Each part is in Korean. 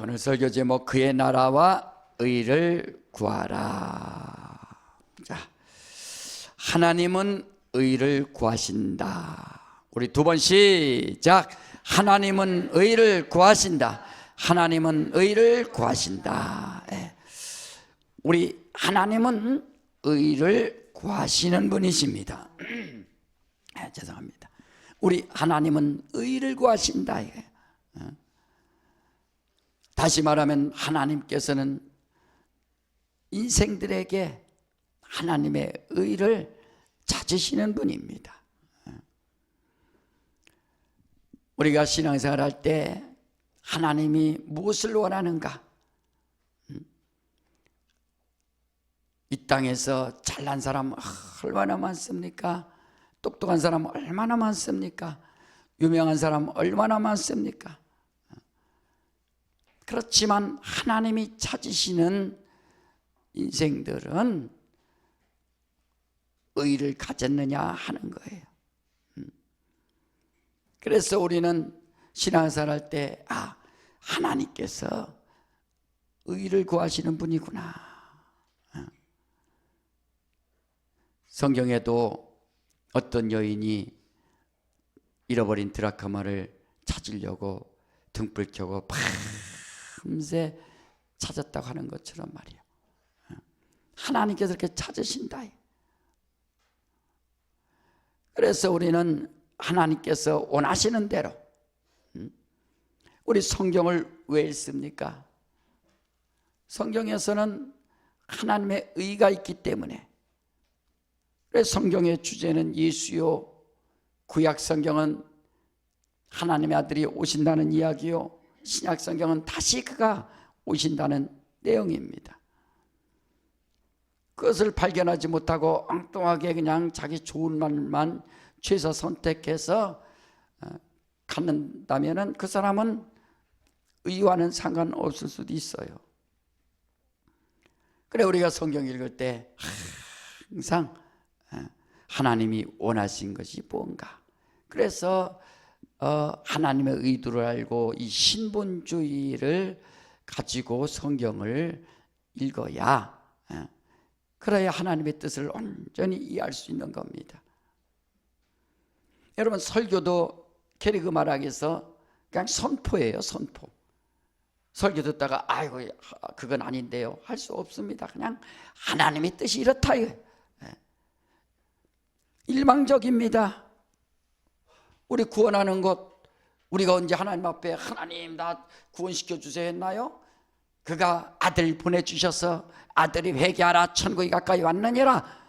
오늘 설교 제목 그의 나라와 의를 구하라. 자, 하나님은 의를 구하신다. 우리 두 번 시작. 하나님은 의를 구하신다. 하나님은 의를 구하신다. 우리 하나님은 의를 구하시는 분이십니다. 죄송합니다. 우리 하나님은 의를 구하신다. 다시 말하면 하나님께서는 인생들에게 하나님의 의를 찾으시는 분입니다. 우리가 신앙생활 할 때 하나님이 무엇을 원하는가? 이 땅에서 잘난 사람 얼마나 많습니까? 똑똑한 사람 얼마나 많습니까? 유명한 사람 얼마나 많습니까? 그렇지만 하나님이 찾으시는 인생들은 의를 가졌느냐 하는 거예요. 그래서 우리는 신앙생활 할 때 하나님께서 의를 구하시는 분이구나. 성경에도 어떤 여인이 잃어버린 드라크마를 찾으려고 등불 켜고 밤새 찾았다고 하는 것처럼 말이에요. 하나님께서 이렇게 찾으신다. 그래서 우리는 하나님께서 원하시는 대로, 우리 성경을 왜 읽습니까? 성경에서는 하나님의 의가 있기 때문에. 그래서 성경의 주제는 예수요, 구약 성경은 하나님의 아들이 오신다는 이야기요, 신약 성경은 다시 그가 오신다는 내용입니다. 그것을 발견하지 못하고 엉뚱하게 그냥 자기 좋은 말만 취해서 선택해서 갖는다면 그 사람은 의와는 상관없을 수도 있어요. 그래, 우리가 성경 읽을 때 항상 하나님이 원하신 것이 뭔가, 그래서 하나님의 의도를 알고 이 신본주의를 가지고 성경을 읽어야, 그래야 하나님의 뜻을 온전히 이해할 수 있는 겁니다. 여러분, 설교도 캐리그 말하기에서 그냥 선포예요. 선포. 설교 듣다가 아이고 그건 아닌데요 할 수 없습니다. 그냥 하나님의 뜻이 이렇다. 일방적입니다. 우리 구원하는 것, 우리가 언제 하나님 앞에 하나님 나 구원시켜 주세요 했나요? 그가 아들 보내주셔서 아들이 회개하라 천국이 가까이 왔느니라.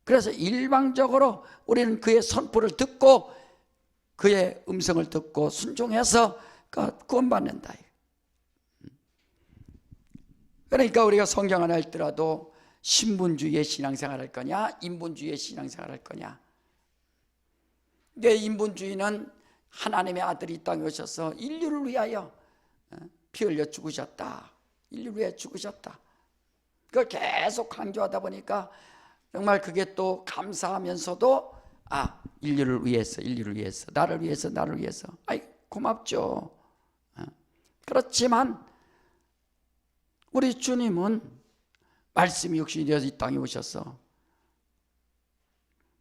그래서 일방적으로 우리는 그의 선포를 듣고 그의 음성을 듣고 순종해서 구원받는다. 그러니까 우리가 성경 하나 읽더라도 신분주의의 신앙생활 할 거냐, 인본주의의 신앙생활 할 거냐. 내 인본주의는 하나님의 아들이 이 땅에 오셔서 인류를 위하여 피 흘려 죽으셨다. 인류를 위해 죽으셨다. 그걸 계속 강조하다 보니까 정말 그게 또 감사하면서도 인류를 위해서, 인류를 위해서, 나를 위해서, 나를 위해서. 고맙죠. 그렇지만 우리 주님은 말씀이 육신이 되어서 이 땅에 오셔서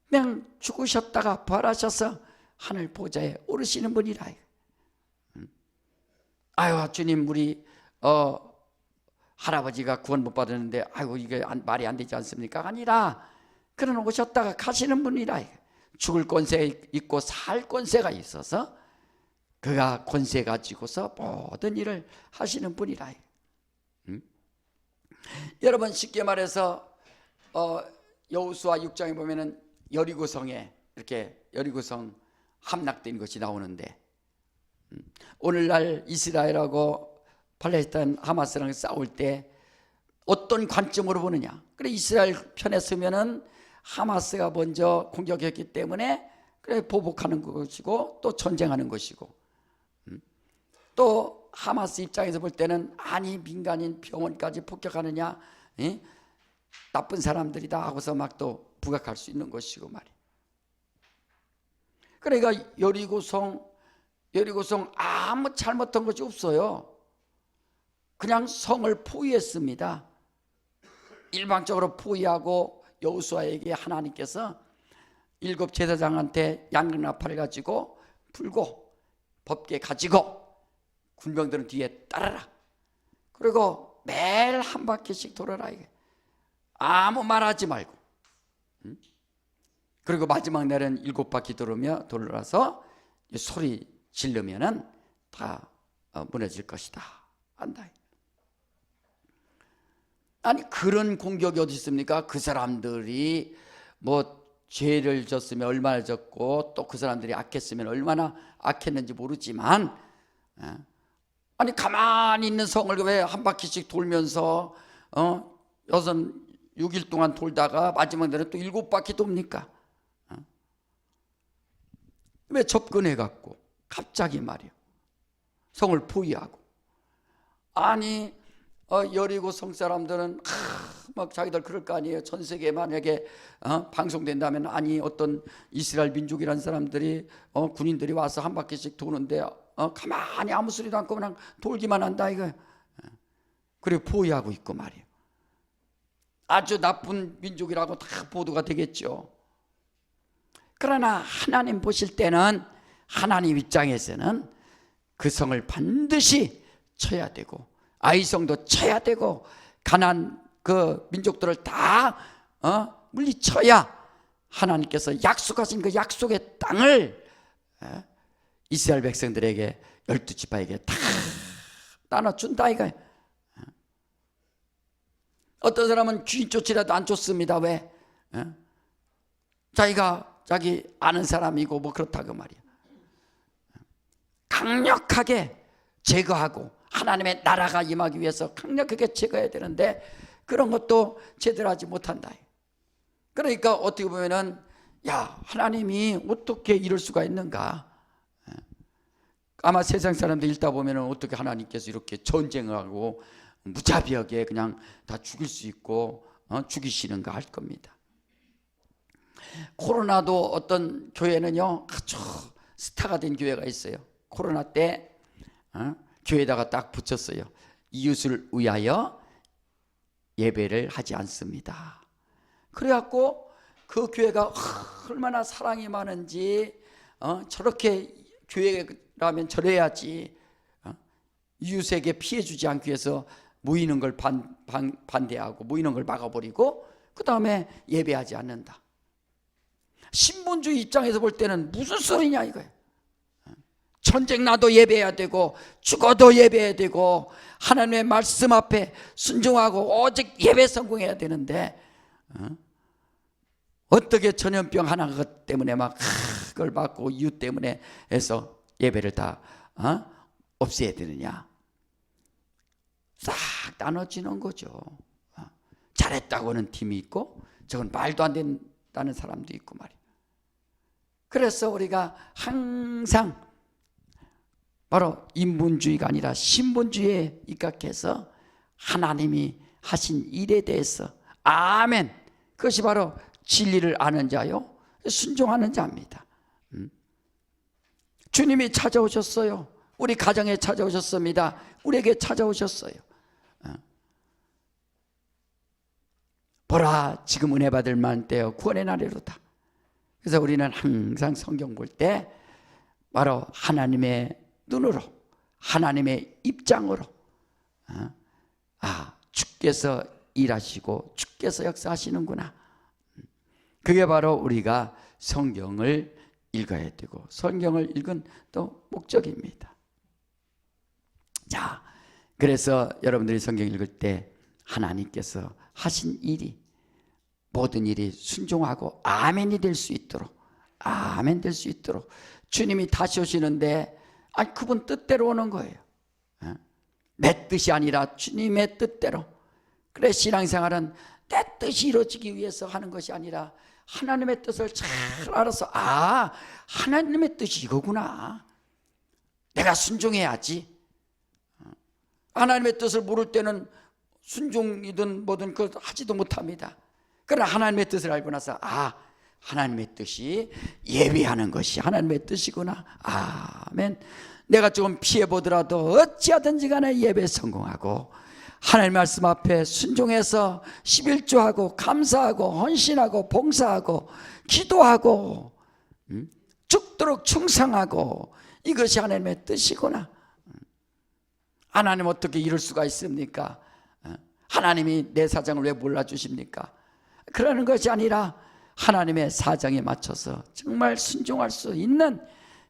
그냥 죽으셨다가 부활하셔서 하늘 보좌에 오르시는 분이라. 주님 우리 할아버지가 구원 못 받았는데 이게 말이 안 되지 않습니까? 아니라 그는 오셨다가 가시는 분이라. 죽을 권세가 있고 살 권세가 있어서 그가 권세 가지고서 모든 일을 하시는 분이라. 여러분, 쉽게 말해서 여호수아 6장에 보면은 여리고성에 이렇게 여리고성 함락된 것이 나오는데, 오늘날 이스라엘하고 팔레스타인 하마스랑 싸울 때 어떤 관점으로 보느냐. 그래, 이스라엘 편에 서면은 하마스가 먼저 공격했기 때문에 그래 보복하는 것이고 또 전쟁하는 것이고, 또 하마스 입장에서 볼 때는 민간인 병원까지 폭격하느냐, 나쁜 사람들이다 하고서 막 또 부각할 수 있는 것이고 말이에요. 그러니까 여리고성 아무 잘못한 것이 없어요. 그냥 성을 포위했습니다. 일방적으로 포위하고 여호수아에게 하나님께서 7 제사장한테 양나팔을 가지고 불고 법궤 가지고 군병들은 뒤에 따라라. 그리고 매일 한 바퀴씩 돌아라. 이게 아무 말하지 말고. 그리고 마지막 날은 7바퀴 돌아서 소리 지르면은 다 무너질 것이다. 안다. 아니 그런 공격이 어디 있습니까? 그 사람들이 뭐 죄를 졌으면 얼마나 졌고 또 그 사람들이 악했으면 얼마나 악했는지 모르지만, 아니 가만히 있는 성을 왜 한 바퀴씩 돌면서 6일 동안 돌다가 마지막 날에 또 7바퀴 돕니까? 왜 접근해 갖고 갑자기 말이요 성을 포위하고. 아니 여리고 성 사람들은 막 자기들 그럴 거 아니에요. 전 세계에 만약에 방송된다면, 아니 어떤 이스라엘 민족이라는 사람들이 군인들이 와서 한 바퀴씩 도는데 가만히 아무 소리도 않고 그냥 돌기만 한다 이거. 그리고 포위하고 있고 말이에요. 아주 나쁜 민족이라고 다 보도가 되겠죠. 그러나 하나님 보실 때는, 하나님 입장에서는 그 성을 반드시 쳐야 되고 아이성도 쳐야 되고 가나안 그 민족들을 다 물리쳐야 하나님께서 약속하신 그 약속의 땅을 이스라엘 백성들에게 12지파에게 다 나눠준다 이거예요. 어떤 사람은 귀인 쫓으라도 안 쫓습니다. 왜? 자기가 자기 아는 사람이고 뭐 그렇다고 말이야. 강력하게 제거하고 하나님의 나라가 임하기 위해서 강력하게 제거해야 되는데 그런 것도 제대로 하지 못한다. 그러니까 어떻게 보면은 야, 하나님이 어떻게 이럴 수가 있는가? 아마 세상 사람들 읽다 보면은 어떻게 하나님께서 이렇게 전쟁을 하고 무자비하게 그냥 다 죽일 수 있고 죽이시는가 할 겁니다. 코로나도 어떤 교회는요 아주 스타가 된 교회가 있어요. 코로나 때 교회에다가 딱 붙였어요. 이웃을 위하여 예배를 하지 않습니다. 그래갖고 그 교회가 얼마나 사랑이 많은지 저렇게 교회라면 저래야지 이웃에게 피해 주지 않기 위해서 모이는 걸 반대하고 모이는 걸 막아버리고 그 다음에 예배하지 않는다. 신분주의 입장에서 볼 때는 무슨 소리냐 이거예요. 전쟁 나도 예배해야 되고 죽어도 예배해야 되고 하나님의 말씀 앞에 순종하고 오직 예배 성공해야 되는데 어떻게 전염병 하나 것 때문에 막 그걸 받고 이웃 때문에 해서 예배를 다 없애야 되느냐. 싹 나눠지는 거죠. 잘했다고 하는 팀이 있고 저건 말도 안 된다는 사람도 있고 말이에요. 그래서 우리가 항상 바로 인본주의가 아니라 신본주의에 입각해서 하나님이 하신 일에 대해서 아멘, 그것이 바로 진리를 아는 자요 순종하는 자입니다. 주님이 찾아오셨어요. 우리 가정에 찾아오셨습니다. 우리에게 찾아오셨어요. 보라 지금 은혜 받을 만한 때요 구원의 날이로다. 그래서 우리는 항상 성경 볼 때 바로 하나님의 눈으로 하나님의 입장으로 주께서 일하시고 주께서 역사하시는구나. 그게 바로 우리가 성경을 읽어야 되고 성경을 읽은 또 목적입니다. 자, 그래서 여러분들이 성경 읽을 때 하나님께서 하신 일이 모든 일이 순종하고 아멘이 될 수 있도록 아멘 될 수 있도록 주님이 다시 오시는데 그분 뜻대로 오는 거예요. 내 뜻이 아니라 주님의 뜻대로. 그래 신앙생활은 내 뜻이 이루어지기 위해서 하는 것이 아니라 하나님의 뜻을 잘 알아서 하나님의 뜻이 이거구나. 내가 순종해야지. 하나님의 뜻을 모를 때는 순종이든 뭐든 그걸 하지도 못합니다. 그러나 하나님의 뜻을 알고 나서 하나님의 뜻이 예비하는 것이 하나님의 뜻이구나. 아멘. 내가 조금 피해보더라도 어찌하든지 간에 예배 성공하고 하나님 말씀 앞에 순종해서 11조하고 감사하고 헌신하고 봉사하고 기도하고 죽도록 충성하고 이것이 하나님의 뜻이구나. 하나님 어떻게 이럴 수가 있습니까? 하나님이 내 사정을 왜 몰라주십니까? 그러는 것이 아니라 하나님의 사정에 맞춰서 정말 순종할 수 있는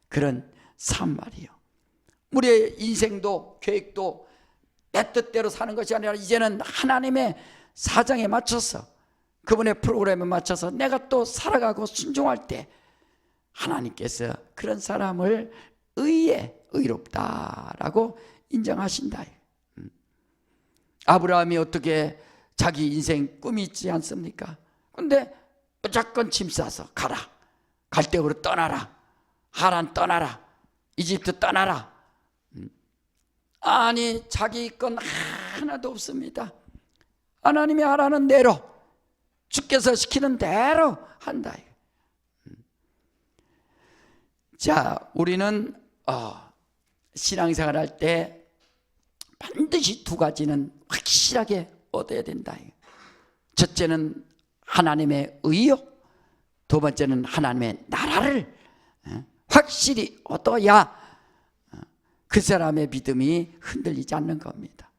그런 삶 말이에요. 우리의 인생도 계획도 내 뜻대로 사는 것이 아니라 이제는 하나님의 사정에 맞춰서 그분의 프로그램에 맞춰서 내가 또 살아가고 순종할 때 하나님께서 그런 사람을 의롭다라고 인정하신다. 아브라함이 어떻게 자기 인생 꿈이 있지 않습니까? 근데 무조건 짐 싸서 가라, 갈대으로 떠나라, 하란 떠나라, 이집트 떠나라. 아니 자기 건 하나도 없습니다. 하나님이 하라는 대로, 주께서 시키는 대로 한다. 자, 우리는 신앙생활 할 때 반드시 두 가지는 확실하게 얻어야 된다. 첫째는 하나님의 의요, 두 번째는 하나님의 나라를 확실히 얻어야 그 사람의 믿음이 흔들리지 않는 겁니다.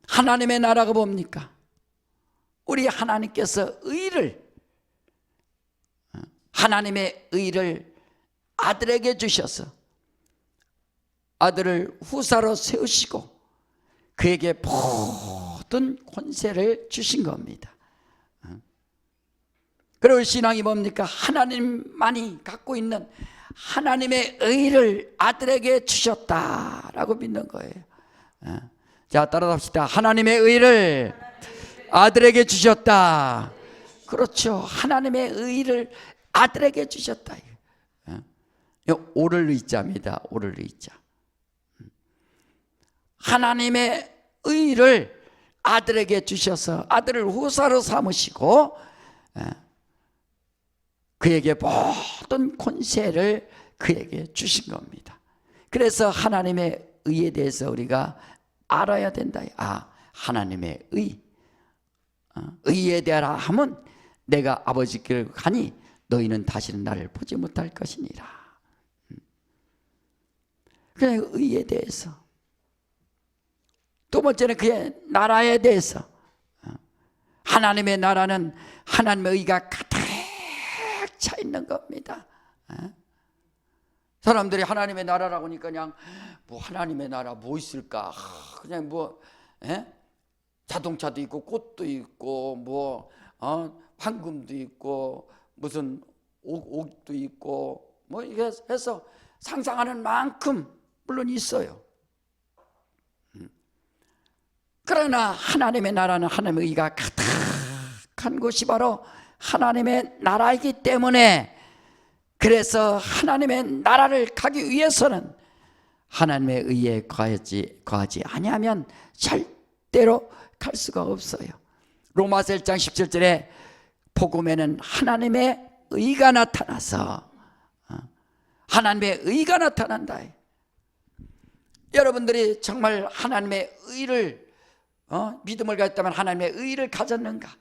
하나님의 나라가 뭡니까? 우리 하나님께서 하나님의 의를 아들에게 주셔서 아들을 후사로 세우시고 그에게 모든 권세를 주신 겁니다. 그리고 신앙이 뭡니까? 하나님만이 갖고 있는 하나님의 의를 아들에게 주셨다라고 믿는 거예요. 자, 따라합시다. 하나님의 의를 아들에게 주셨다. 그렇죠. 하나님의 의를 아들에게 주셨다. 오를 의자입니다. 오를 의자. 하나님의 의를 아들에게 주셔서 아들을 후사로 삼으시고 그에게 모든 권세를 그에게 주신 겁니다. 그래서 하나님의 의에 대해서 우리가 알아야 된다. 하나님의 의에 대하라 하면 내가 아버지 길을 가니 너희는 다시는 나를 보지 못할 것이니라. 그냥 의에 대해서. 두 번째는 그의 나라에 대해서. 하나님의 나라는 하나님의 의가 가득 차 있는 겁니다. 사람들이 하나님의 나라라고 하니까 그냥 뭐 하나님의 나라 뭐 있을까? 그냥 뭐 자동차도 있고 꽃도 있고 뭐 황금도 있고 무슨 옥도 있고 뭐 이게 해서 상상하는 만큼 물론 있어요. 그러나 하나님의 나라는 하나님의 의가 가득한 곳이 바로 하나님의 나라이기 때문에, 그래서 하나님의 나라를 가기 위해서는 하나님의 의에 거하지 아니하면 절대로 갈 수가 없어요. 로마서 1장 17절에 복음에는 하나님의 의가 나타나서 하나님의 의가 나타난다. 여러분들이 정말 하나님의 의를 믿음을 가졌다면 하나님의 의를 가졌는가?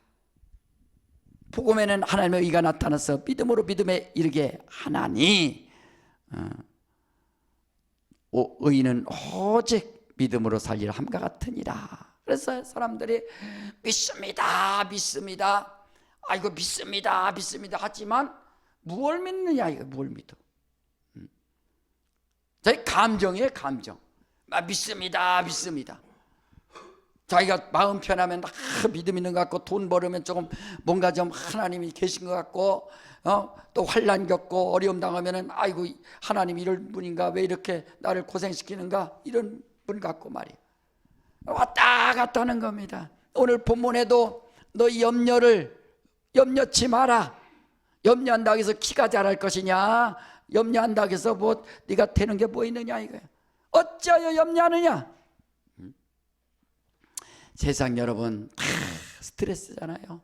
복음에는 하나님의 의가 나타나서 믿음으로 믿음에 이르게 하나니 의는 오직 믿음으로 살리라 함과 같으니라. 그래서 사람들이 믿습니다 이거 믿습니다 하지만 무엇을 믿느냐, 이거 뭘 믿어? 저희 감정이에요, 감정. 믿습니다. 자기가 마음 편하면 믿음 있는 것 같고, 돈 벌으면 조금 뭔가 좀 하나님이 계신 것 같고, 또 환난 겪고 어려움 당하면은 아이고 하나님 이런 분인가, 왜 이렇게 나를 고생시키는가, 이런 분 같고 말이에요. 왔다 갔다 하는 겁니다. 오늘 본문에도 너 염려치 마라. 염려한다고 해서 키가 자랄 것이냐, 염려한다고 해서 뭐 네가 되는 게 뭐 있느냐 이거야. 어찌하여 염려하느냐? 세상 여러분 스트레스잖아요.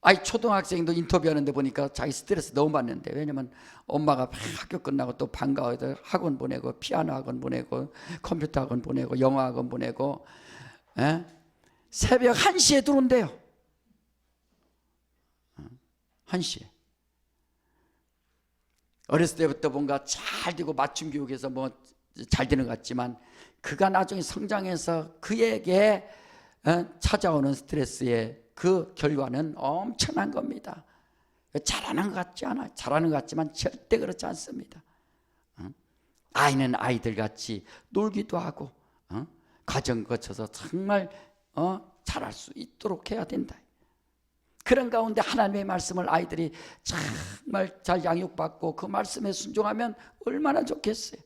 아이 초등학생도 인터뷰하는데 보니까 자기 스트레스 너무 받는데, 왜냐면 엄마가 학교 끝나고 또 방과후에 학원 보내고, 피아노 학원 보내고, 컴퓨터 학원 보내고, 영어 학원 보내고, 새벽 1시에 들어온대요. 1시에. 어렸을 때부터 뭔가 잘 되고 맞춤 교육에서 뭐 잘 되는 것 같지만, 그가 나중에 성장해서 그에게 찾아오는 스트레스의 그 결과는 엄청난 겁니다. 잘하는 것 같지 않아요. 잘하는 것 같지만 절대 그렇지 않습니다. 아이는 아이들 같이 놀기도 하고 과정 거쳐서 정말 잘할 수 있도록 해야 된다. 그런 가운데 하나님의 말씀을 아이들이 정말 잘 양육받고 그 말씀에 순종하면 얼마나 좋겠어요.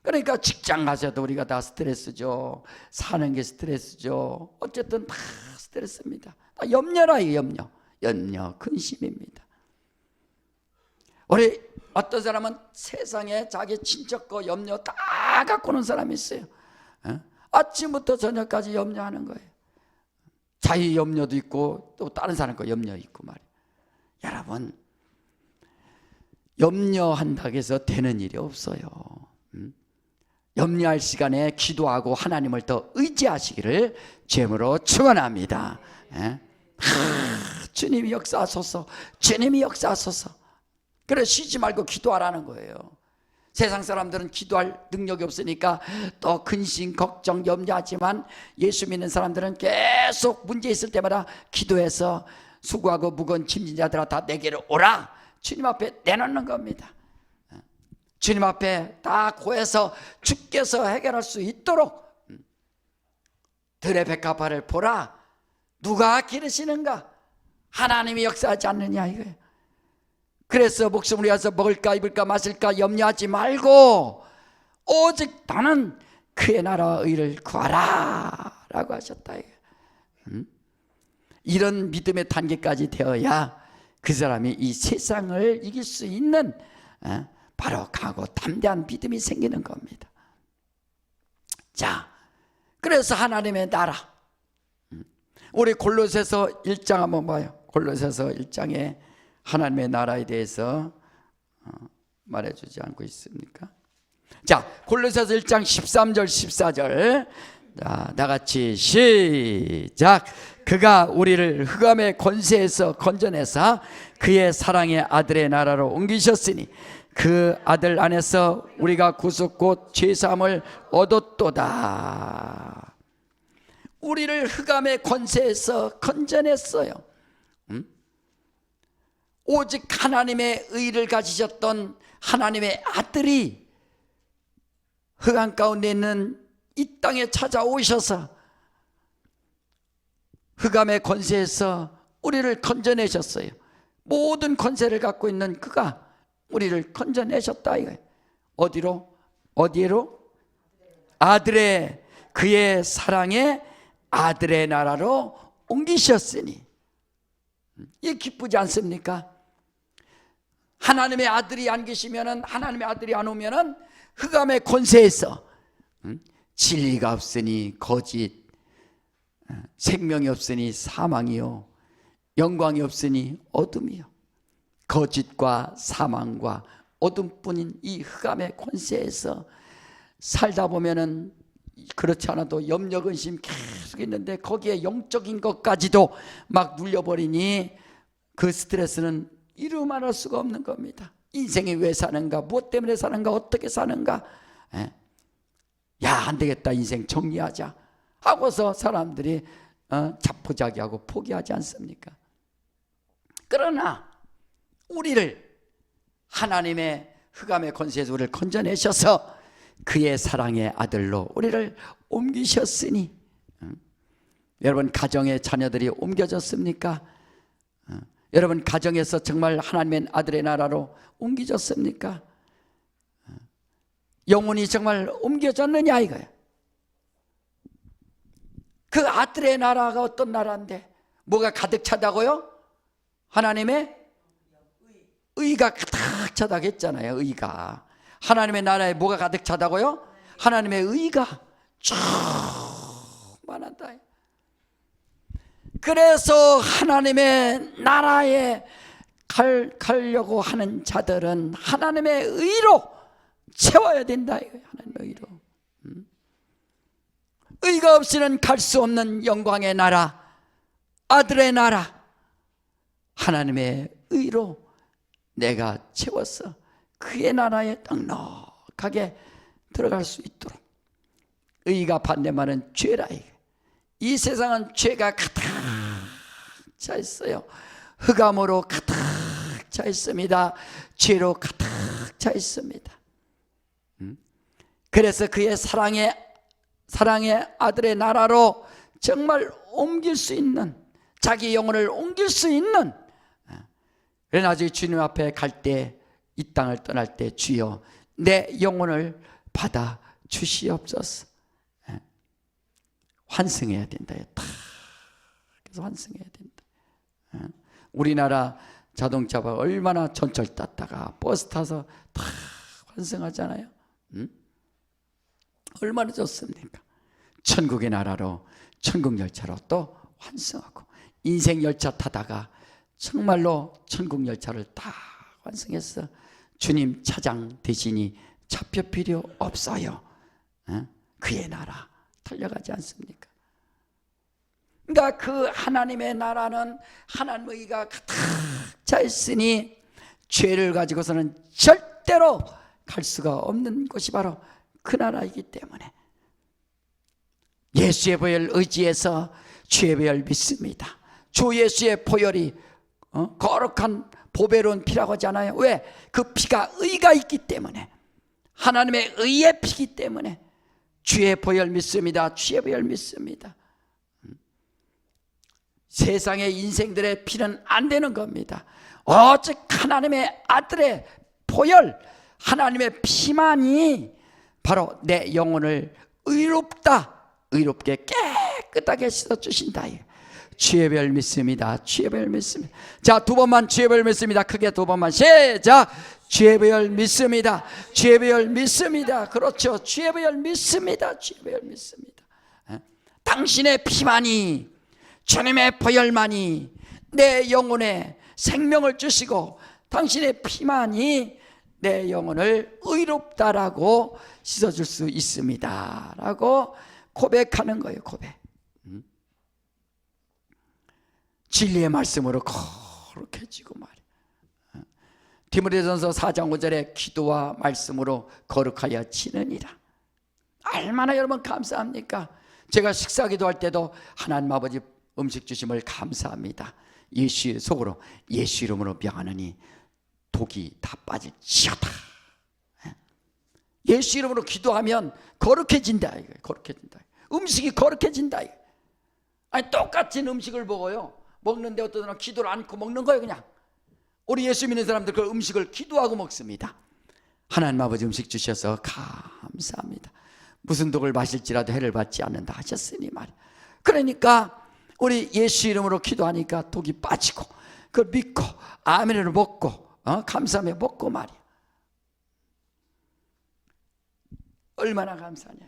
그러니까 직장 가서도 우리가 다 스트레스죠. 사는 게 스트레스죠. 어쨌든 다 스트레스입니다. 다 염려라요. 염려 근심입니다. 우리 어떤 사람은 세상에 자기 친척 거 염려 다 갖고 오는 사람이 있어요. 아침부터 저녁까지 염려하는 거예요. 자기 염려도 있고 또 다른 사람 거 염려 있고 말이에요. 여러분, 염려한다고 해서 되는 일이 없어요. 염려할 시간에 기도하고 하나님을 더 의지하시기를 주님으로 축원합니다. 주님이 역사하소서, 주님이 역사하소서. 그래, 쉬지 말고 기도하라는 거예요. 세상 사람들은 기도할 능력이 없으니까 또 근심, 걱정, 염려하지만, 예수 믿는 사람들은 계속 문제 있을 때마다 기도해서 수고하고 무거운 짐진 자들아 다 내게로 오라, 주님 앞에 내놓는 겁니다. 주님 앞에 다 고해서 주께서 해결할 수 있도록 들의 백합화를 보라. 누가 기르시는가? 하나님이 역사하지 않느냐 이거예요. 그래서 목숨을 위해서 먹을까 입을까 마실까 염려하지 말고 오직 나는 그의 나라와 의를 구하라 라고 하셨다. 이런 믿음의 단계까지 되어야 그 사람이 이 세상을 이길 수 있는 바로 강하고 담대한 믿음이 생기는 겁니다. 자, 그래서 하나님의 나라, 우리 골로새서 1장 한번 봐요. 골로새서 1장에 하나님의 나라에 대해서 말해주지 않고 있습니까? 자, 골로새서 1장 13절 14절 자, 나같이 시작. 그가 우리를 흑암의 권세에서 건져내사 그의 사랑의 아들의 나라로 옮기셨으니 그 아들 안에서 우리가 구속 곧 죄사함을 얻었도다. 우리를 흑암의 권세에서 건져냈어요. 오직 하나님의 의를 가지셨던 하나님의 아들이 흑암 가운데 있는 이 땅에 찾아오셔서 흑암의 권세에서 우리를 건져내셨어요. 모든 권세를 갖고 있는 그가 우리를 건져내셨다 이거예요. 어디로? 아들의, 그의 사랑의 아들의 나라로 옮기셨으니. 이게 기쁘지 않습니까? 하나님의 아들이 안 계시면은, 하나님의 아들이 안 오면은 흑암의 권세에서 진리가 없으니 거짓, 생명이 없으니 사망이요, 영광이 없으니 어둠이요. 거짓과 사망과 어둠뿐인 이 흑암의 권세에서 살다 보면은 그렇지 않아도 염려 근심 계속 있는데 거기에 영적인 것까지도 막 눌려버리니 그 스트레스는 이루 말할 수가 없는 겁니다. 인생이 왜 사는가, 무엇 때문에 사는가, 어떻게 사는가. 야, 안 되겠다, 인생 정리하자 하고서 사람들이 자포자기하고 포기하지 않습니까? 그러나 우리를 하나님의 흑암의 권세에서 우리를 건져내셔서 그의 사랑의 아들로 우리를 옮기셨으니, 여러분 가정의 자녀들이 옮겨졌습니까? 여러분 가정에서 정말 하나님의 아들의 나라로 옮겨졌습니까? 영혼이 정말 옮겨졌느냐 이거예요. 그 아들의 나라가 어떤 나라인데 뭐가 가득 차다고요? 하나님의 의가 가득 차다고 했잖아요. 의가. 하나님의 나라에 뭐가 가득 차다고요? 하나님의 의가 충만하다. 그래서 하나님의 나라에 가려고 하는 자들은 하나님의 의로 채워야 된다. 하나님의 의로. 의가 없이는 갈 수 없는 영광의 나라, 아들의 나라, 하나님의 의로 내가 채워서 그의 나라에 넉넉하게 들어갈 수 있도록. 의가 반대말은 죄라. 이 세상은 죄가 가득 차 있어요. 흑암으로 가득 차 있습니다. 죄로 가득 차 있습니다. 그래서 그의 사랑의 아들의 나라로 정말 옮길 수 있는, 자기 영혼을 옮길 수 있는, 그래 나중에 주님 앞에 갈 때, 이 땅을 떠날 때 주여 내 영혼을 받아 주시옵소서. 환승해야 된다. 그래서 환승해야 된다. 우리나라 자동차가 얼마나 전철 탔다가 버스 타서 다 환승하잖아요. 얼마나 좋습니까? 천국의 나라로, 천국 열차로 또 환승하고, 인생 열차 타다가 정말로 천국 열차를 다 환승해서 주님 차장 대신이 차표 필요 없어요. 그의 나라 달려가지 않습니까? 그러니까 그 하나님의 나라는 하나님의 의가 가득 차 있으니 죄를 가지고서는 절대로 갈 수가 없는 곳이 바로 그 나라이기 때문에 예수의 보혈 의지해서 주의 보혈 믿습니다. 주 예수의 보혈이 거룩한 보배로운 피라고 하잖아요. 왜? 그 피가 의가 있기 때문에, 하나님의 의의 피기 때문에 주의 보혈 믿습니다. 주의 보혈 믿습니다. 세상의 인생들의 피는 안 되는 겁니다. 오직 하나님의 아들의 보혈, 하나님의 피만이 바로 내 영혼을 의롭게 깨끗하게 씻어주신다. 주의 보혈 믿습니다. 주의 보혈 믿습니다. 자, 두 번만 주의 보혈 믿습니다. 크게 두 번만 시작. 주의 보혈 믿습니다. 주의 보혈 믿습니다. 그렇죠. 주의 보혈 믿습니다. 주의 보혈 믿습니다. 당신의 피만이, 주님의 보혈만이 내 영혼에 생명을 주시고, 당신의 피만이 내 영혼을 의롭다라고 씻어줄 수 있습니다 라고 고백하는 거예요. 고백. 진리의 말씀으로 거룩해지고 말이야. 디모데전서 4장 5절에 기도와 말씀으로 거룩하여 지느니라. 얼마나 여러분 감사합니까? 제가 식사 기도할 때도 하나님 아버지 음식 주심을 감사합니다. 예수의 속으로 예수 이름으로 명하느니 독이 다 빠질지어다. 예수 이름으로 기도하면 거룩해진다. 거룩해진다. 음식이 거룩해진다. 아니 똑같은 음식을 먹어요. 먹는데 어떤 사람은 기도를 않고 먹는 거예요. 그냥 우리 예수 믿는 사람들 그 음식을 기도하고 먹습니다. 하나님 아버지 음식 주셔서 감사합니다. 무슨 독을 마실지라도 해를 받지 않는다 하셨으니 말이야. 그러니까 우리 예수 이름으로 기도하니까 독이 빠지고, 그걸 믿고 아멘을 먹고 감사하며 먹고 말이야. 얼마나 감사하냐.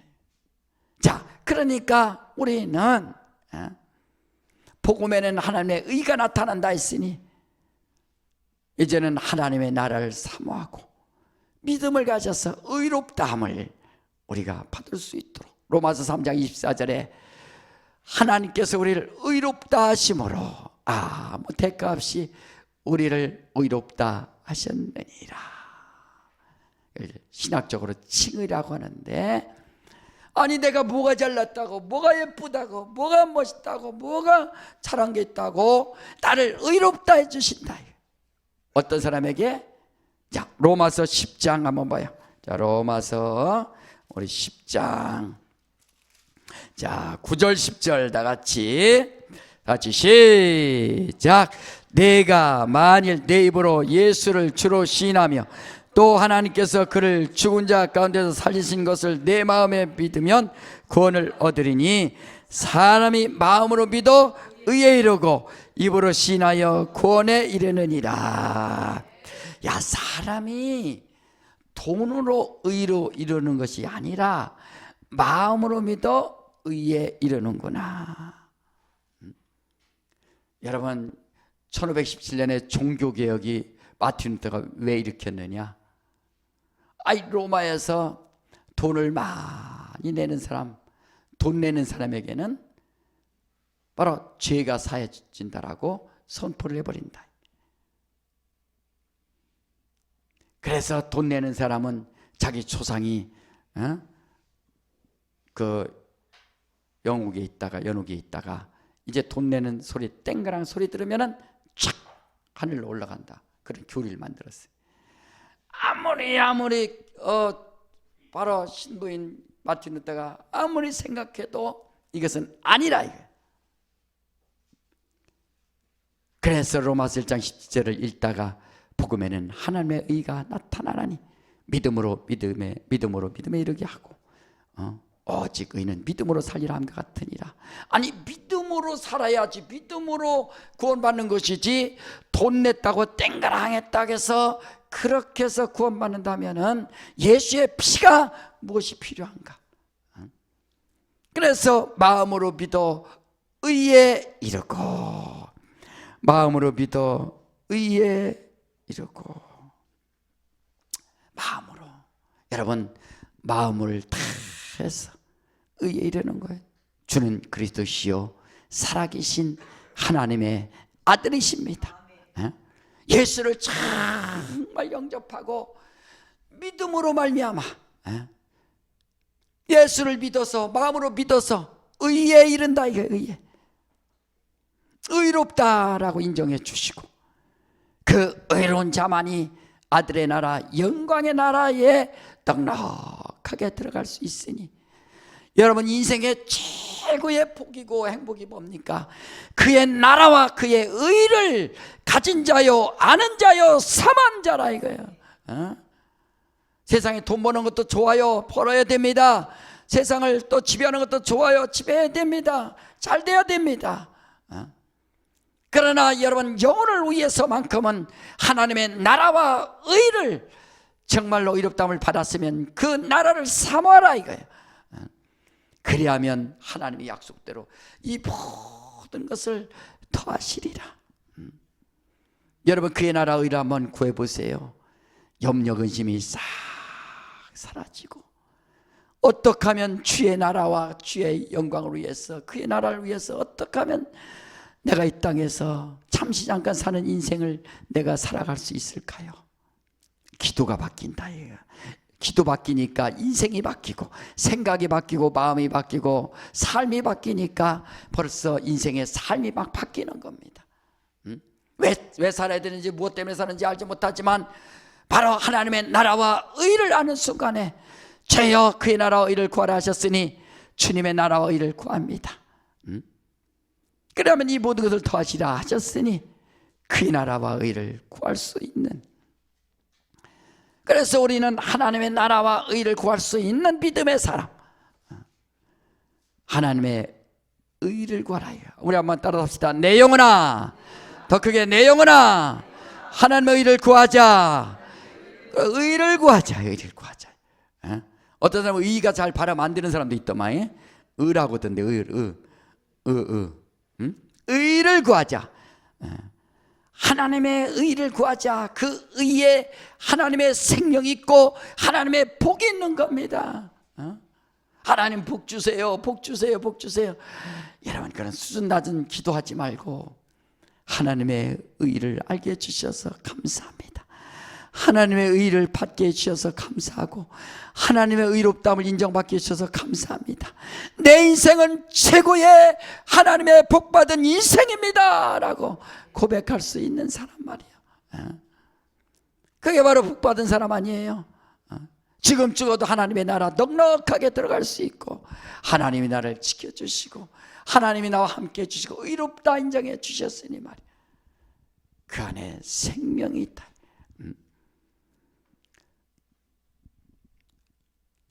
자, 그러니까 우리는 복음에는 하나님의 의가 나타난다 했으니 이제는 하나님의 나라를 사모하고 믿음을 가져서 의롭다함을 우리가 받을 수 있도록, 로마서 3장 24절에 하나님께서 우리를 의롭다 하심으로 아무 대가 없이 우리를 의롭다 하셨느니라. 신학적으로 칭의라고 하는데, 아니 내가 뭐가 잘났다고, 뭐가 예쁘다고, 뭐가 멋있다고, 뭐가 잘한 게 있다고 나를 의롭다 해주신다. 어떤 사람에게? 자, 로마서 10장 한번 봐요. 자, 로마서 우리 10장, 자 9절 10절 다 같이 시작. 내가 만일 내 입으로 예수를 주로 시인하며 또 하나님께서 그를 죽은 자 가운데서 살리신 것을 내 마음에 믿으면 구원을 얻으리니 사람이 마음으로 믿어 의에 이르고 입으로 시인하여 구원에 이르느니라. 야, 사람이 돈으로 의로 이르는 것이 아니라 마음으로 믿어 의에 이르는구나. 여러분 1517년에 종교개혁이 마틴 루터가 왜 일으켰느냐? 로마에서 돈을 많이 내는 사람, 돈 내는 사람에게는 바로 죄가 사해진다라고 선포를 해버린다. 그래서 돈 내는 사람은 자기 조상이 그 영국에 있다가 연옥에 있다가 이제 돈 내는 소리, 땡그랑 소리 들으면은 촥 하늘로 올라간다. 그런 교리를 만들었어요. 아무리 바로 신부인 마틴 루터가 아무리 생각해도 이것은 아니라 이거예요. 그래서 로마서 1장 17절을 읽다가 복음에는 하나님의 의가 나타나나니 믿음으로 믿음에 이르게 하고 오직 의는 믿음으로 살리라 함과 같으니라. 아니 믿음으로 살아야지, 믿음으로 구원받는 것이지 돈 냈다고 땡가랑했다고 해서 그렇게 해서 구원받는다면은 예수의 피가 무엇이 필요한가? 그래서 마음으로 믿어 의에 이르고, 마음으로 믿어 의에 이르고, 마음으로, 여러분 마음을 다 해서 의에 이르는 거예요. 주는 그리스도시요 살아계신 하나님의 아들이십니다. 예수를 정말 영접하고 믿음으로 말미암아 예수를 믿어서, 마음으로 믿어서 의에 이른다. 이게 의에, 의롭다라고 인정해 주시고 그 의로운 자만이 아들의 나라, 영광의 나라에 넉넉하게 들어갈 수 있으니, 여러분 인생의 최고의 복이고 행복이 뭡니까? 그의 나라와 그의 의를 가진 자요, 아는 자요, 삼한 자라 이거예요. 세상에 돈 버는 것도 좋아요, 벌어야 됩니다. 세상을 또 지배하는 것도 좋아요, 지배해야 됩니다. 잘 돼야 됩니다. 그러나 여러분 영혼을 위해서만큼은 하나님의 나라와 의를 정말로 의롭다함을 받았으면 그 나라를 사모하라 이거예요. 그리하면 하나님의 약속대로 이 모든 것을 더하시리라. 여러분 그의 나라 의를 한번 구해보세요. 염려 근심이 싹 사라지고, 어떻게 하면 주의 나라와 주의 영광을 위해서, 그의 나라를 위해서 어떻게 하면 내가 이 땅에서 잠시 잠깐 사는 인생을 내가 살아갈 수 있을까요? 기도가 바뀐다. 기도 바뀌니까 인생이 바뀌고, 생각이 바뀌고, 마음이 바뀌고, 삶이 바뀌니까 벌써 인생의 삶이 막 바뀌는 겁니다. 왜 살아야 되는지, 무엇 때문에 사는지 알지 못하지만 바로 하나님의 나라와 의를 아는 순간에 죄여 그의 나라와 의를 구하라 하셨으니 주님의 나라와 의를 구합니다. 그러면 이 모든 것을 더하시라 하셨으니 그의 나라와 의를 구할 수 있는, 그래서 우리는 하나님의 나라와 의를 구할 수 있는 믿음의 사람, 하나님의 의를 구하라. 우리 한번 따라 합시다. 내 영혼아, 더 크게 내 영혼아, 하나님의 의를 구하자. 의를 구하자. 의를 구하자. 어떤 사람은 의가 잘 발음 안 되는 사람도 있더만 의라고 하던데 의를 구하자. 하나님의 의를 구하자. 그 의에 하나님의 생명이 있고 하나님의 복이 있는 겁니다. 하나님 복 주세요, 복 주세요, 복 주세요. 여러분 그런 수준 낮은 기도하지 말고 하나님의 의를 알게 해주셔서 감사합니다. 하나님의 의를 받게 해주셔서 감사하고 하나님의 의롭다함을 인정받게 해주셔서 감사합니다. 내 인생은 최고의 하나님의 복받은 인생입니다 라고 고백할 수 있는 사람 말이에요. 그게 바로 복받은 사람 아니에요? 지금 죽어도 하나님의 나라 넉넉하게 들어갈 수 있고, 하나님이 나를 지켜주시고 하나님이 나와 함께 해주시고 의롭다 인정해 주셨으니 말이에요. 그 안에 생명이 있다.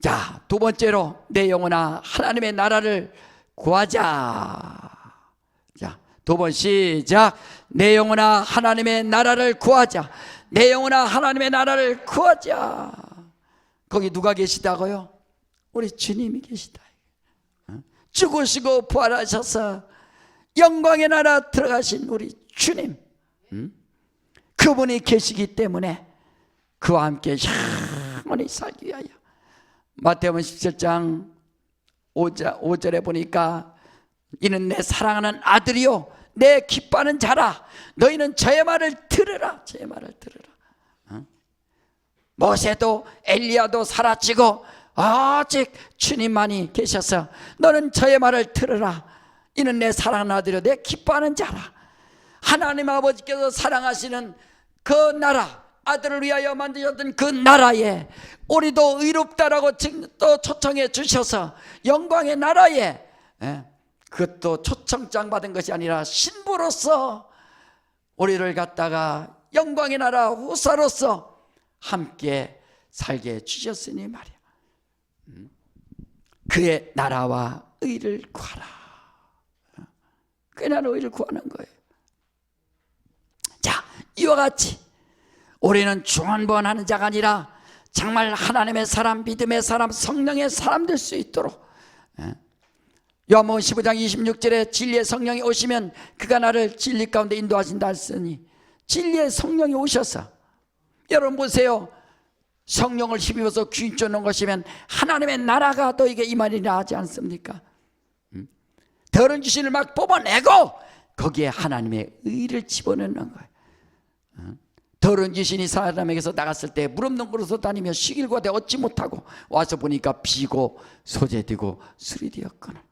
자, 두 번째로 내 영혼아 하나님의 나라를 구하자. 자, 두 번 시작. 내 영혼아 하나님의 나라를 구하자. 내 영혼아 하나님의 나라를 구하자. 거기 누가 계시다고요? 우리 주님이 계시다. 죽으시고 부활하셔서 영광의 나라 들어가신 우리 주님, 그분이 계시기 때문에 그와 함께 영원히 살기 위하여. 마태복음 17장 5절에 보니까 이는 내 사랑하는 아들이요 내 기뻐하는 자라. 너희는 저의 말을 들으라. 저의 말을 들으라. 모세도 엘리야도 사라지고 아직 주님만이 계셔서 너는 저의 말을 들으라. 이는 내 사랑하는 아들이요 내 기뻐하는 자라. 하나님 아버지께서 사랑하시는 그 나라, 아들을 위하여 만드셨던 그 나라에 우리도 의롭다라고 또 초청해 주셔서 영광의 나라에, 그것도 초청장 받은 것이 아니라 신부로서 우리를 갖다가 영광의 나라 후사로서 함께 살게 해주셨으니 말이야. 그의 나라와 의를 구하라. 그의 나라와 의를 구하는 거예요. 자, 이와 같이 우리는 중언부언하는 자가 아니라 정말 하나님의 사람, 믿음의 사람, 성령의 사람 될 수 있도록. 요한복음 15장 26절에 진리의 성령이 오시면 그가 나를 진리 가운데 인도하신다 했으니, 진리의 성령이 오셔서, 여러분 보세요, 성령을 힘입어서 귀인 쫓는 것이면 하나님의 나라가 너에게 임하리라 하지 않습니까? 더러운 귀신을 막 뽑아내고 거기에 하나님의 의를 집어넣는 거예요. 더러운 귀신이 사람에게서 나갔을 때 물 없는 곳으로 다니며 시길과대 얻지 못하고 와서 보니까 비고 소재되고 술이 되었거늘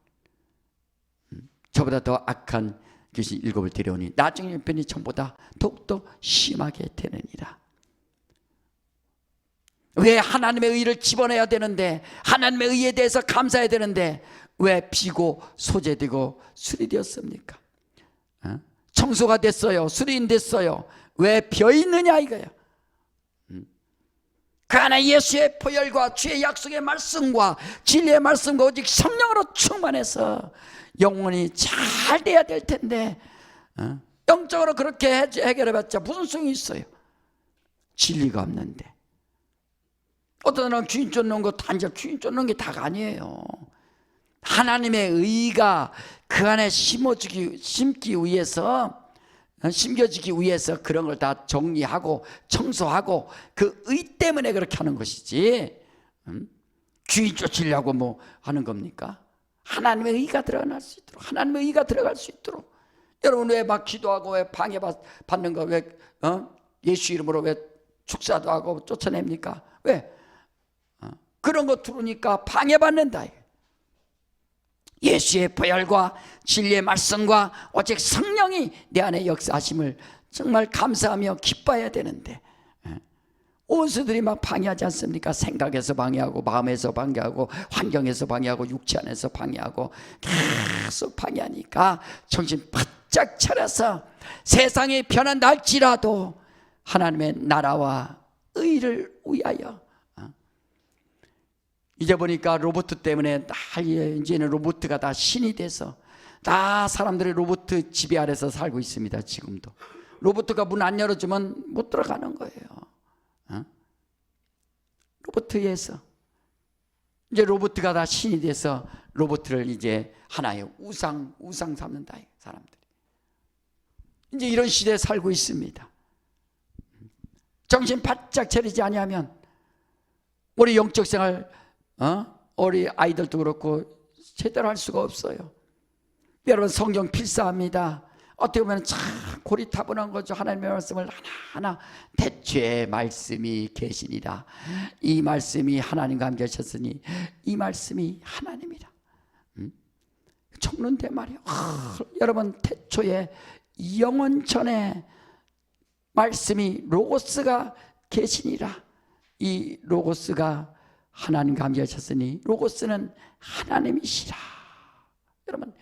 저보다 더 악한 귀신 7을 데려오니 나중에 형편이 전보다 더욱더 심하게 되느니라. 왜 하나님의 의를 집어내야 되는데, 하나님의 의에 대해서 감사해야 되는데 왜 비고 소재되고 술이 되었습니까? 청소가 됐어요. 수리인 됐어요. 왜 비어있느냐 이거야. 그 안에 예수의 보혈과 주의 약속의 말씀과 진리의 말씀과 오직 성령으로 충만해서 영혼이 잘 돼야 될 텐데, 영적으로 그렇게 해결해봤자 무슨 소용이 있어요? 진리가 없는데. 어떤 사람은 귀인 쫓는 거 단지 귀인 쫓는 게 다가 아니에요. 하나님의 의가 그 안에 심겨지기 위해서 그런 걸 다 정리하고 청소하고 그 의 때문에 그렇게 하는 것이지, 귀인 쫓으려고 뭐 하는 겁니까? 하나님의 의가 들어갈 수 있도록, 하나님의 의가 들어갈 수 있도록. 여러분 왜 막 기도하고 왜 방해받는 거 왜 예수 이름으로 왜 축사도 하고 쫓아냅니까? 왜? 그런 거 들으니까 방해받는다. 예수의 보혈과 진리의 말씀과 오직 성령이 내 안에 역사하심을 정말 감사하며 기뻐해야 되는데, 원수들이 막 방해하지 않습니까? 생각에서 방해하고, 마음에서 방해하고, 환경에서 방해하고, 육체 안에서 방해하고, 계속 방해하니까 정신 바짝 차려서 세상이 변한다 할지라도 하나님의 나라와 의를 위하여. 이제 보니까 로봇 때문에 이제는 로봇가 다 신이 돼서 다 사람들이 로봇 지배 아래서 살고 있습니다. 지금도 로봇가 문 안 열어주면 못 들어가는 거예요. 로봇에서 이제 로봇가 다 신이 돼서 로봇을 이제 하나의 우상 삼는다. 사람들이 이제 이런 시대에 살고 있습니다. 정신 바짝 차리지 아니하면 우리 영적 생활, 우리 아이들도 그렇고 제대로 할 수가 없어요. 여러분 성경 필사합니다. 어떻게 보면 참 고리타분한 거죠. 하나님의 말씀을 하나하나 대초에 말씀이 계시니라. 이 말씀이 하나님과 함께 하셨으니 이 말씀이 하나님이라. 적는데 말이에요. 여러분 태초에 영원 전에 말씀이 로고스가 계시니라. 이 로고스가 하나님과 함께 하셨으니 로고스는 하나님이시라. 여러분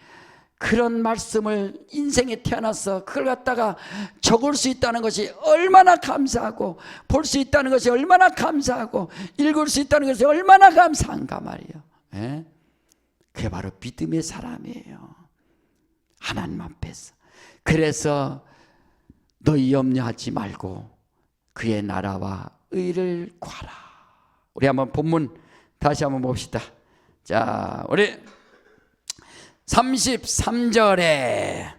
그런 말씀을 인생에 태어나서 그걸 갖다가 적을 수 있다는 것이 얼마나 감사하고, 볼 수 있다는 것이 얼마나 감사하고, 읽을 수 있다는 것이 얼마나 감사한가 말이에요. 그게 바로 믿음의 사람이에요. 하나님 앞에서. 그래서 너희 염려하지 말고 그의 나라와 의를 구하라. 우리 한번 본문 다시 한번 봅시다. 자, 우리 33절에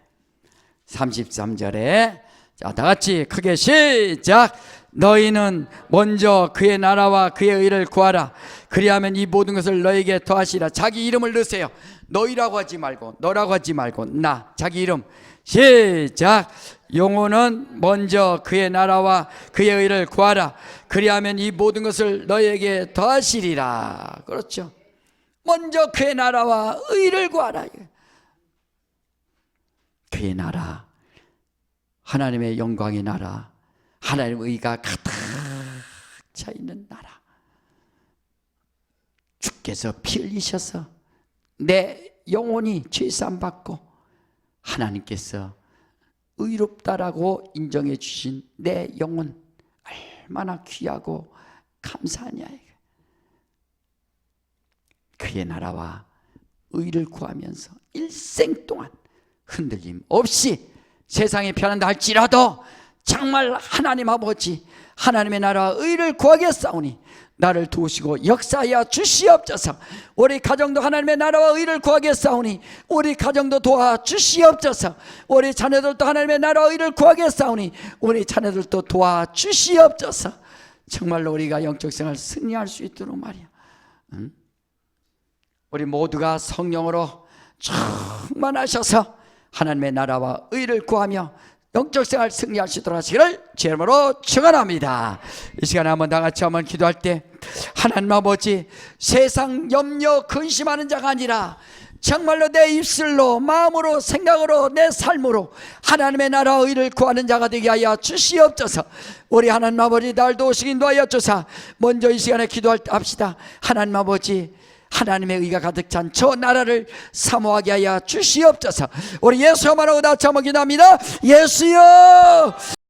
33절에 자, 다 같이 크게 시작. 너희는 먼저 그의 나라와 그의 의를 구하라. 그리하면 이 모든 것을 너에게 더하시라. 자기 이름을 넣으세요. 너희라고 하지 말고, 너라고 하지 말고, 나, 자기 이름. 시작. 영혼은 먼저 그의 나라와 그의 의를 구하라. 그리하면 이 모든 것을 너에게 더하시리라. 그렇죠. 먼저 그의 나라와 의를 구하라. 그의 나라, 하나님의 영광의 나라, 하나님의 의가 가득 차 있는 나라. 주께서 피 흘리셔서 내 영혼이 죄사함 받고 하나님께서 의롭다라고 인정해 주신 내 영혼, 얼마나 귀하고 감사하냐. 그의 나라와 의를 구하면서 일생 동안 흔들림 없이 세상이 변한다 할지라도 정말 하나님 아버지, 하나님의 나라와 의를 구하겠사오니 나를 도우시고 역사하여 주시옵소서. 우리 가정도 하나님의 나라와 의를 구하겠사오니 우리 가정도 도와주시옵소서. 우리 자녀들도 하나님의 나라와 의를 구하겠사오니 우리 자녀들도 도와주시옵소서. 정말로 우리가 영적 생활 승리할 수 있도록 말이야. 응? 우리 모두가 성령으로 충만하셔서 하나님의 나라와 의를 구하며 영적 생활 승리할 수 있도록 하시기를 제 이름으로 축원합니다. 이 시간에 한번 다 같이 한번 기도할 때 하나님 아버지, 세상 염려 근심하는 자가 아니라 정말로 내 입술로, 마음으로, 생각으로, 내 삶으로 하나님의 나라와 의를 구하는 자가 되게 하여 주시옵소서. 우리 하나님 아버지, 날 도우시기 인도하여 주사. 먼저 이 시간에 기도할 때 합시다. 하나님 아버지, 하나님의 의가 가득 찬 저 나라를 사모하게 하여 주시옵소서. 우리 예수여 말하고 다 한번 기도합니다. 예수여.